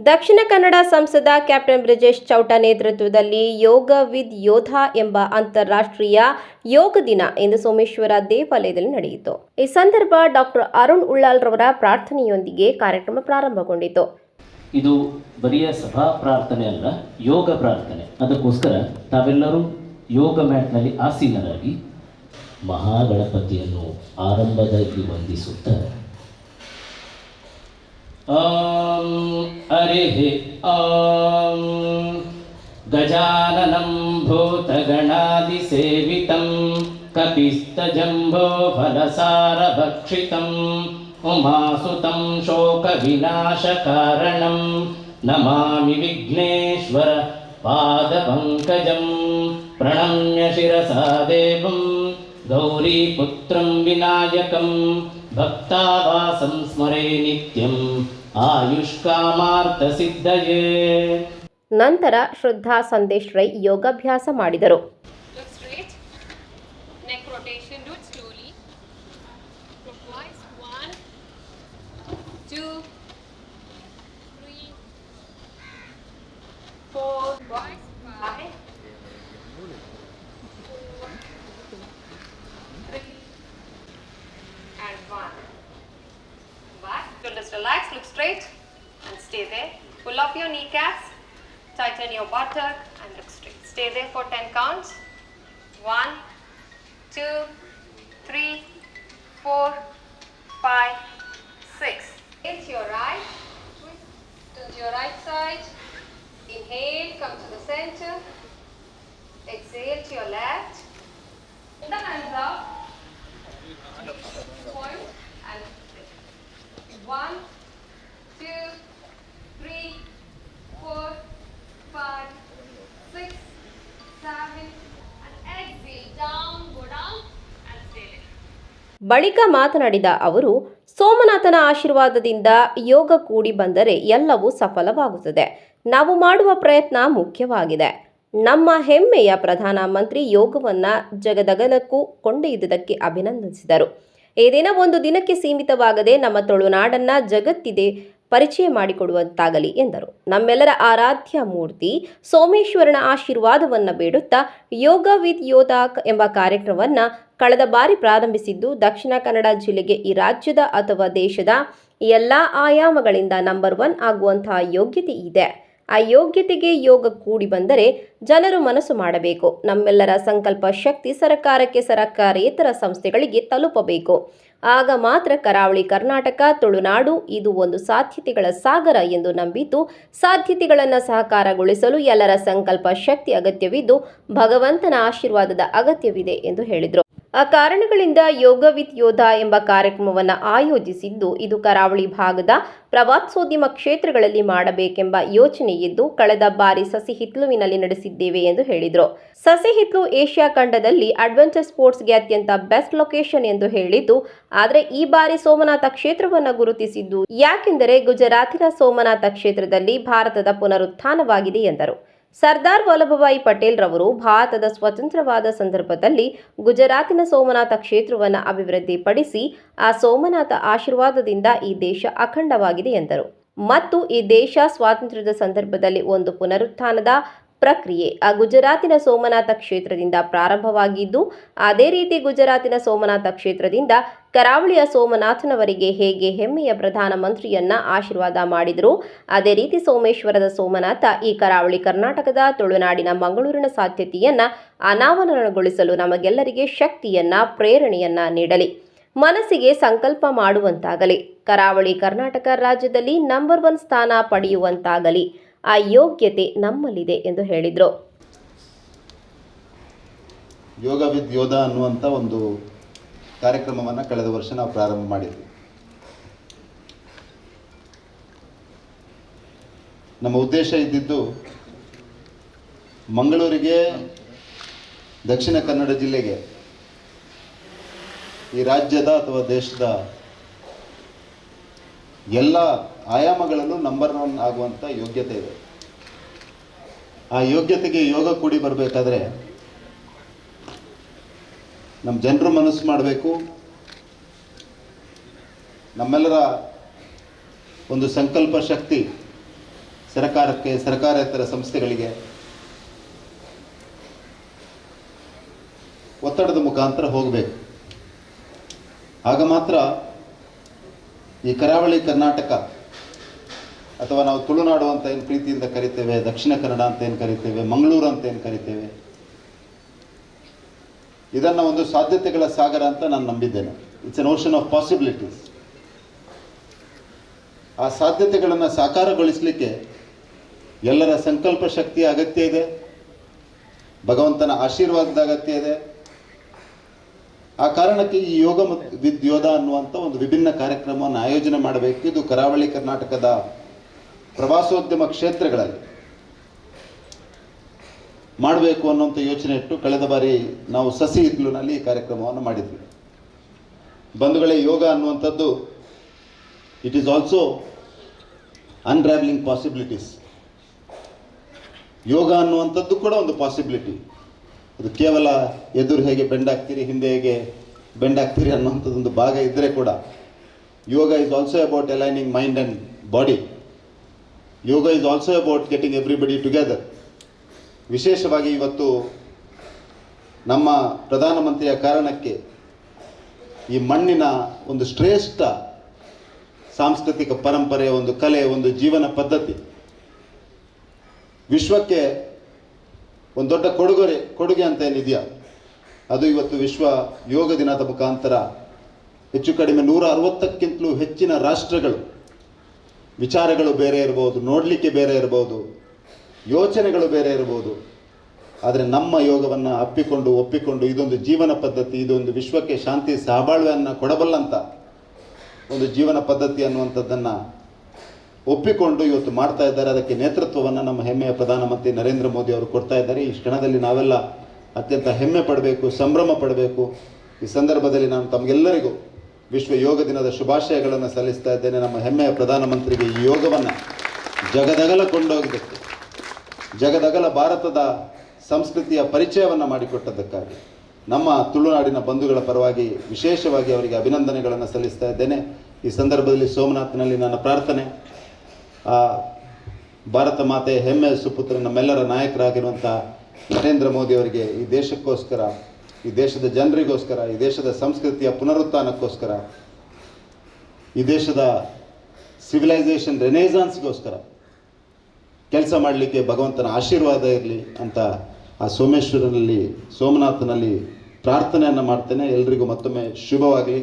ದಕ್ಷಿಣ ಕನ್ನಡ ಸಂಸದ ಕ್ಯಾಪ್ಟನ್ ಬ್ರಿಜೇಶ್ ಚೌಟ ನೇತೃತ್ವದಲ್ಲಿ ಯೋಗ ವಿದ್ ಯೋಧ ಎಂಬ ಅಂತಾರಾಷ್ಟ್ರೀಯ ಯೋಗ ದಿನ ಇಂದು ಸೋಮೇಶ್ವರ ದೇವಾಲಯದಲ್ಲಿ ನಡೆಯಿತು. ಈ ಸಂದರ್ಭ ಡಾಕ್ಟರ್ ಅರುಣ್ ಉಳ್ಳಾಲ್ ರವರ ಪ್ರಾರ್ಥನೆಯೊಂದಿಗೆ ಕಾರ್ಯಕ್ರಮ ಪ್ರಾರಂಭಗೊಂಡಿತು. ಇದು ಬರಿಯ ಸಭಾ ಪ್ರಾರ್ಥನೆ ಅಲ್ಲ, ಯೋಗ ಪ್ರಾರ್ಥನೆ. ಅದಕ್ಕೋಸ್ಕರ ತಾವೆಲ್ಲರೂ ಯೋಗ ಮ್ಯಾಟ್ನಲ್ಲಿ ಆಸೀನರಾಗಿ ಮಹಾಗಣಪತಿಯನ್ನು ಆರಂಭದಲ್ಲಿ ವಂದಿಸುತ್ತಾರೆ. ಓಂ ಹರಿಃ ಓಂ ಗಜಾನನಂ ಭೂತಗಣಾದಿಸೇವಿತಂ ಕಪಿಸ್ತಜಂಭೋ ಫಲಸಾರಭಕ್ಷಿತಂ ಉಮಾಸುತಂ ಶೋಕವಿನಾಶಕಾರಣಂ ನಮಾಮಿ ವಿಘ್ನೇಶ್ವರ ಪಾದಪಂಕಜಂ ಪ್ರಣಮ್ಯ ಶಿರಸಾ ದೇವಂ ಗೌರೀಪುತ್ರಂ ವಿನಾಯಕಂ ಭಕ್ತಾವಾಸಂ ಸ್ಮರೇ ನಿತ್ಯಂ ಆಯುಷ್ಕಾಮಾರ್ಥ ಸಿದ್ಧಯೇ. ನಂತರ ಶ್ರದ್ಧಾ ಸಂದೇಶ್ ರೈ ಯೋಗಾಭ್ಯಾಸ ಮಾಡಿದರು. Shoulders relax, look straight and stay there. Pull up your kneecaps, tighten your buttock and look straight. Stay there for 10 counts. 1, 2, 3, 4, 5, 6. Inhale to your right, twist, turn to your right side. Inhale, come to the center. Exhale to your left. Put the hands up. Point and 1, 2, 3, 4, 5, 6, 7 and exhale down, go down and stay there. ಬಳಿಕ ಮಾತನಾಡಿದ ಅವರು, ಸೋಮನಾಥನ ಆಶೀರ್ವಾದದಿಂದ ಯೋಗ ಕೂಡಿ ಬಂದರೆ ಎಲ್ಲವೂ ಸಫಲವಾಗುತ್ತದೆ. ನಾವು ಮಾಡುವ ಪ್ರಯತ್ನ ಮುಖ್ಯವಾಗಿದೆ. ನಮ್ಮ ಹೆಮ್ಮೆಯ ಪ್ರಧಾನಮಂತ್ರಿ ಯೋಗವನ್ನ ಜಗದಗಲಕ್ಕೂ ಕೊಂಡೊಯ್ದುದಕ್ಕೆ ಅಭಿನಂದಿಸಿದರು. ಈ ದಿನ ಒಂದು ದಿನಕ್ಕೆ ಸೀಮಿತವಾಗದೆ ನಮ್ಮ ತುಳುನಾಡನ್ನ ಜಗತ್ತಿಗೆ ಪರಿಚಯ ಮಾಡಿಕೊಡುವಂತಾಗಲಿ ಎಂದರು. ನಮ್ಮೆಲ್ಲರ ಆರಾಧ್ಯ ಮೂರ್ತಿ ಸೋಮೇಶ್ವರನ ಆಶೀರ್ವಾದವನ್ನ ಬೇಡುತ್ತಾ ಯೋಗ ವಿದ್ ಯೋಧ ಎಂಬ ಕಾರ್ಯಕ್ರಮವನ್ನ ಕಳೆದ ಬಾರಿ ಪ್ರಾರಂಭಿಸಿದ್ದು, ದಕ್ಷಿಣ ಕನ್ನಡ ಜಿಲ್ಲೆಗೆ ಈ ರಾಜ್ಯದ ಅಥವಾ ದೇಶದ ಎಲ್ಲಾ ಆಯಾಮಗಳಿಂದ ನಂಬರ್ 1 ಆಗುವಂತಹ ಯೋಗ್ಯತೆ ಇದೆ. ಆ ಯೋಗ್ಯತೆಗೆ ಯೋಗ ಕೂಡಿ ಬಂದರೆ ಜನರು ಮನಸ್ಸು ಮಾಡಬೇಕು. ನಮ್ಮೆಲ್ಲರ ಸಂಕಲ್ಪ ಶಕ್ತಿ ಸರ್ಕಾರಕ್ಕೆ, ಸರ್ಕಾರೇತರ ಸಂಸ್ಥೆಗಳಿಗೆ ತಲುಪಬೇಕು. ಆಗ ಮಾತ್ರ ಕರಾವಳಿ ಕರ್ನಾಟಕ, ತುಳುನಾಡು ಇದು ಒಂದು ಸಾಧ್ಯತೆಗಳ ಸಾಗರ ಎಂದು ನಂಬಿದ್ದು, ಸಾಧ್ಯತೆಗಳನ್ನು ಸಹಕಾರಗೊಳಿಸಲು ಎಲ್ಲರ ಸಂಕಲ್ಪ ಶಕ್ತಿ ಅಗತ್ಯವಿದ್ದು, ಭಗವಂತನ ಆಶೀರ್ವಾದದ ಅಗತ್ಯವಿದೆ ಎಂದು ಹೇಳಿದರು. ಆ ಕಾರಣಗಳಿಂದ ಯೋಗ ವಿತ್ ಯೋಧ ಎಂಬ ಕಾರ್ಯಕ್ರಮವನ್ನು ಆಯೋಜಿಸಿದ್ದು, ಇದು ಕರಾವಳಿ ಭಾಗದ ಪ್ರವಾಸೋದ್ಯಮ ಕ್ಷೇತ್ರಗಳಲ್ಲಿ ಮಾಡಬೇಕೆಂಬ ಯೋಚನೆ ಇದ್ದು, ಕಳೆದ ಬಾರಿ ಸಸಿಹಿತ್ಲುವಿನಲ್ಲಿ ನಡೆಸಿದ್ದೇವೆ ಎಂದು ಹೇಳಿದರು. ಸಸಿಹಿತ್ಲು ಏಷ್ಯಾ ಖಂಡದಲ್ಲಿ ಅಡ್ವೆಂಚರ್ ಸ್ಪೋರ್ಟ್ಸ್ಗೆ ಅತ್ಯಂತ ಬೆಸ್ಟ್ ಲೊಕೇಶನ್ ಎಂದು ಹೇಳಿದ್ದು, ಆದರೆ ಈ ಬಾರಿ ಸೋಮನಾಥ ಕ್ಷೇತ್ರವನ್ನು ಗುರುತಿಸಿದ್ದು ಯಾಕೆಂದರೆ ಗುಜರಾತಿನ ಸೋಮನಾಥ ಕ್ಷೇತ್ರದಲ್ಲಿ ಭಾರತದ ಪುನರುತ್ಥಾನವಾಗಿದೆ ಎಂದರು. ಸರ್ದಾರ್ ವಲ್ಲಭಭಾಯಿ ಪಟೇಲ್ ರವರು ಭಾರತದ ಸ್ವತಂತ್ರವಾದ ಸಂದರ್ಭದಲ್ಲಿ ಗುಜರಾತಿನ ಸೋಮನಾಥ ಕ್ಷೇತ್ರವನ್ನು ಅಭಿವೃದ್ಧಿಪಡಿಸಿ ಆ ಸೋಮನಾಥ ಆಶೀರ್ವಾದದಿಂದ ಈ ದೇಶ ಅಖಂಡವಾಗಿದೆ ಎಂದರು. ಮತ್ತು ಈ ದೇಶ ಸ್ವಾತಂತ್ರ್ಯದ ಸಂದರ್ಭದಲ್ಲಿ ಒಂದು ಪುನರುತ್ಥಾನದ ಪ್ರಕ್ರಿಯೆ ಆ ಗುಜರಾತಿನ ಸೋಮನಾಥ ಕ್ಷೇತ್ರದಿಂದ ಪ್ರಾರಂಭವಾಗಿದ್ದು, ಅದೇ ರೀತಿ ಗುಜರಾತಿನ ಸೋಮನಾಥ ಕ್ಷೇತ್ರದಿಂದ ಕರಾವಳಿಯ ಸೋಮನಾಥನವರಿಗೆ ಹೇಗೆ ಹೆಮ್ಮೆಯ ಪ್ರಧಾನಮಂತ್ರಿಯನ್ನ ಆಶೀರ್ವಾದ ಮಾಡಿದರು, ಅದೇ ರೀತಿ ಸೋಮೇಶ್ವರದ ಸೋಮನಾಥ ಈ ಕರಾವಳಿ ಕರ್ನಾಟಕದ ತುಳುನಾಡಿನ ಮಂಗಳೂರಿನ ಸಾಧ್ಯತೆಯನ್ನ ಅನಾವರಣಗೊಳಿಸಲು ನಮಗೆಲ್ಲರಿಗೆ ಶಕ್ತಿಯನ್ನ, ಪ್ರೇರಣೆಯನ್ನ ನೀಡಲಿ. ಮನಸ್ಸಿಗೆ ಸಂಕಲ್ಪ ಮಾಡುವಂತಾಗಲಿ. ಕರಾವಳಿ ಕರ್ನಾಟಕ ರಾಜ್ಯದಲ್ಲಿ ನಂಬರ್ 1 ಸ್ಥಾನ ಪಡೆಯುವಂತಾಗಲಿ. ಆ ಯೋಗ್ಯತೆ ನಮ್ಮಲ್ಲಿದೆ ಎಂದು ಹೇಳಿದರು. ಯೋಗ ವಿದ್ ಯೋಧ ಅನ್ನುವಂಥ ಒಂದು ಕಾರ್ಯಕ್ರಮವನ್ನು ಕಳೆದ ವರ್ಷ ನಾವು ಪ್ರಾರಂಭ ಮಾಡಿದ್ವಿ. ನಮ್ಮ ಉದ್ದೇಶ ಇದ್ದಿದ್ದು ಮಂಗಳೂರಿಗೆ, ದಕ್ಷಿಣ ಕನ್ನಡ ಜಿಲ್ಲೆಗೆ, ಈ ರಾಜ್ಯದ ಅಥವಾ ದೇಶದ ಎಲ್ಲ ಆಯಾಮಗಳಲ್ಲೂ ನಂಬರ್ 1 ಆಗುವಂಥ ಯೋಗ್ಯತೆ ಇದೆ. ಆ ಯೋಗ್ಯತೆಗೆ ಯೋಗ ಕೂಡಿ ಬರಬೇಕಾದ್ರೆ ನಮ್ಮ ಜನರು ಮನಸ್ಸು ಮಾಡಬೇಕು. ನಮ್ಮೆಲ್ಲರ ಒಂದು ಸಂಕಲ್ಪ ಶಕ್ತಿ ಸರ್ಕಾರಕ್ಕೆ, ಸರ್ಕಾರೇತರ ಸಂಸ್ಥೆಗಳಿಗೆ ಒತ್ತಡದ ಮುಖಾಂತರ ಹೋಗಬೇಕು. ಆಗ ಮಾತ್ರ ಈ ಕರಾವಳಿ ಕರ್ನಾಟಕ ಅಥವಾ ನಾವು ತುಳುನಾಡು ಅಂತ ಏನು ಪ್ರೀತಿಯಿಂದ ಕರಿತೇವೆ, ದಕ್ಷಿಣ ಕನ್ನಡ ಅಂತ ಏನು ಕರಿತೇವೆ, ಮಂಗಳೂರು ಅಂತ ಏನು ಕರಿತೇವೆ, ಇದನ್ನು ಒಂದು ಸಾಧ್ಯತೆಗಳ ಸಾಗರ ಅಂತ ನಾನು ನಂಬಿದ್ದೇನೆ. It's an ocean of possibilities. ಆ ಸಾಧ್ಯತೆಗಳನ್ನು ಸಾಕಾರಗೊಳಿಸಲಿಕ್ಕೆ ಎಲ್ಲರ ಸಂಕಲ್ಪ ಶಕ್ತಿಯ ಅಗತ್ಯ ಇದೆ, ಭಗವಂತನ ಆಶೀರ್ವಾದದ ಅಗತ್ಯ ಇದೆ. ಆ ಕಾರಣಕ್ಕೆ ಈ ಯೋಗ ವಿದ್ ಯೋಧ ಅನ್ನುವಂಥ ಒಂದು ವಿಭಿನ್ನ ಕಾರ್ಯಕ್ರಮವನ್ನು ಆಯೋಜನೆ ಮಾಡಬೇಕು. ಇದು ಕರಾವಳಿ ಕರ್ನಾಟಕದ ಪ್ರವಾಸೋದ್ಯಮ ಕ್ಷೇತ್ರಗಳಲ್ಲಿ ಮಾಡಬೇಕು ಅನ್ನುವಂಥ ಯೋಚನೆ ಇಟ್ಟು ಕಳೆದ ಬಾರಿ ನಾವು ಸಸಿ ಇದ್ಲುನಲ್ಲಿ ಈ ಕಾರ್ಯಕ್ರಮವನ್ನು ಮಾಡಿದ್ವಿ. ಬಂಧುಗಳೇ, ಯೋಗ ಅನ್ನುವಂಥದ್ದು ಇಟ್ ಈಸ್ ಆಲ್ಸೋ ಅನ್ರಾವೆಲಿಂಗ್ ಪಾಸಿಬಿಲಿಟೀಸ್. ಯೋಗ ಅನ್ನುವಂಥದ್ದು ಕೂಡ ಒಂದು ಪಾಸಿಬಿಲಿಟಿ. ಅದು ಕೇವಲ ಎದುರು ಹೇಗೆ ಬೆಂಡಾಗ್ತೀರಿ, ಹಿಂದೆ ಹೇಗೆ ಬೆಂಡಾಗ್ತೀರಿ ಅನ್ನುವಂಥದ್ದೊಂದು ಭಾಗ ಇದ್ದರೆ ಕೂಡ yoga is also about aligning mind and body. Yoga is also about getting everybody together. ವಿಶೇಷವಾಗಿ ಇವತ್ತು ನಮ್ಮ ಪ್ರಧಾನಮಂತ್ರಿಯ ಕಾರಣಕ್ಕೆ ಈ ಮಣ್ಣಿನ ಒಂದು ಶ್ರೇಷ್ಠ ಸಾಂಸ್ಕೃತಿಕ ಪರಂಪರೆ, ಒಂದು ಕಲೆ, ಒಂದು ಜೀವನ ಪದ್ಧತಿ ವಿಶ್ವಕ್ಕೆ ಒಂದು ದೊಡ್ಡ ಕೊಡುಗೆ ಅಂತ ಏನಿದೆಯಾ, ಅದು ಇವತ್ತು ವಿಶ್ವ ಯೋಗ ದಿನದ ಮುಖಾಂತರ ಹೆಚ್ಚು ಕಡಿಮೆ 160ಕ್ಕಿಂತಲೂ ಹೆಚ್ಚಿನ ರಾಷ್ಟ್ರಗಳು, ವಿಚಾರಗಳು ಬೇರೆ ಇರ್ಬೋದು, ನೋಡಲಿಕ್ಕೆ ಬೇರೆ ಇರ್ಬೋದು, ಯೋಚನೆಗಳು ಬೇರೆ ಇರ್ಬೋದು, ಆದರೆ ನಮ್ಮ ಯೋಗವನ್ನು ಒಪ್ಪಿಕೊಂಡು ಇದೊಂದು ಜೀವನ ಪದ್ಧತಿ, ಇದೊಂದು ವಿಶ್ವಕ್ಕೆ ಶಾಂತಿ ಸಹಬಾಳ್ವೆಯನ್ನು ಕೊಡಬಲ್ಲಂಥ ಒಂದು ಜೀವನ ಪದ್ಧತಿ ಅನ್ನುವಂಥದ್ದನ್ನು ಒಪ್ಪಿಕೊಂಡು ಇವತ್ತು ಮಾಡ್ತಾ ಇದ್ದಾರೆ. ಅದಕ್ಕೆ ನೇತೃತ್ವವನ್ನು ನಮ್ಮ ಹೆಮ್ಮೆಯ ಪ್ರಧಾನಮಂತ್ರಿ ನರೇಂದ್ರ ಮೋದಿ ಅವರು ಕೊಡ್ತಾ ಇದ್ದಾರೆ. ಈ ಕ್ಷಣದಲ್ಲಿ ನಾವೆಲ್ಲ ಅತ್ಯಂತ ಹೆಮ್ಮೆ ಪಡಬೇಕು, ಸಂಭ್ರಮ ಪಡಬೇಕು. ಈ ಸಂದರ್ಭದಲ್ಲಿ ನಾನು ತಮಗೆಲ್ಲರಿಗೂ ವಿಶ್ವ ಯೋಗ ದಿನದ ಶುಭಾಶಯಗಳನ್ನು ಸಲ್ಲಿಸ್ತಾ ಇದ್ದೇನೆ. ನಮ್ಮ ಹೆಮ್ಮೆಯ ಪ್ರಧಾನಮಂತ್ರಿಗೆ ಈ ಯೋಗವನ್ನು ಜಗದಗಲ ಕೊಂಡೋಗಿದ್ದಕ್ಕೆ, ಜಗದಗಲ ಭಾರತದ ಸಂಸ್ಕೃತಿಯ ಪರಿಚಯವನ್ನು ಮಾಡಿಕೊಟ್ಟದ್ದಕ್ಕಾಗಿ ನಮ್ಮ ತುಳುನಾಡಿನ ಬಂಧುಗಳ ಪರವಾಗಿ ವಿಶೇಷವಾಗಿ ಅವರಿಗೆ ಅಭಿನಂದನೆಗಳನ್ನು ಸಲ್ಲಿಸ್ತಾ ಇದ್ದೇನೆ. ಈ ಸಂದರ್ಭದಲ್ಲಿ ಸೋಮನಾಥ್ನಲ್ಲಿ ನನ್ನ ಪ್ರಾರ್ಥನೆ, ಭಾರತ ಮಾತೆಯ ಹೆಮ್ಮೆಯ ಸುಪುತ್ರ, ನಮ್ಮೆಲ್ಲರ ನಾಯಕರಾಗಿರುವಂಥ ನರೇಂದ್ರ ಮೋದಿ ಅವರಿಗೆ ಈ ದೇಶಕ್ಕೋಸ್ಕರ, ಈ ದೇಶದ ಜನರಿಗೋಸ್ಕರ, ಈ ದೇಶದ ಸಂಸ್ಕೃತಿಯ ಪುನರುತ್ಥಾನಕ್ಕೋಸ್ಕರ, ಈ ದೇಶದ ಸಿವಿಲೈಸೇಷನ್ ರೆನೇಸಾನ್ಸ್ಗೋಸ್ಕರ ಕೆಲಸ ಮಾಡಲಿಕ್ಕೆ ಭಗವಂತನ ಆಶೀರ್ವಾದ ಇರಲಿ ಅಂತ ಆ ಸೋಮೇಶ್ವರನಲ್ಲಿ, ಸೋಮನಾಥನಲ್ಲಿ ಪ್ರಾರ್ಥನೆಯನ್ನು ಮಾಡ್ತೇನೆ. ಎಲ್ರಿಗೂ ಮತ್ತೊಮ್ಮೆ ಶುಭವಾಗಲಿ.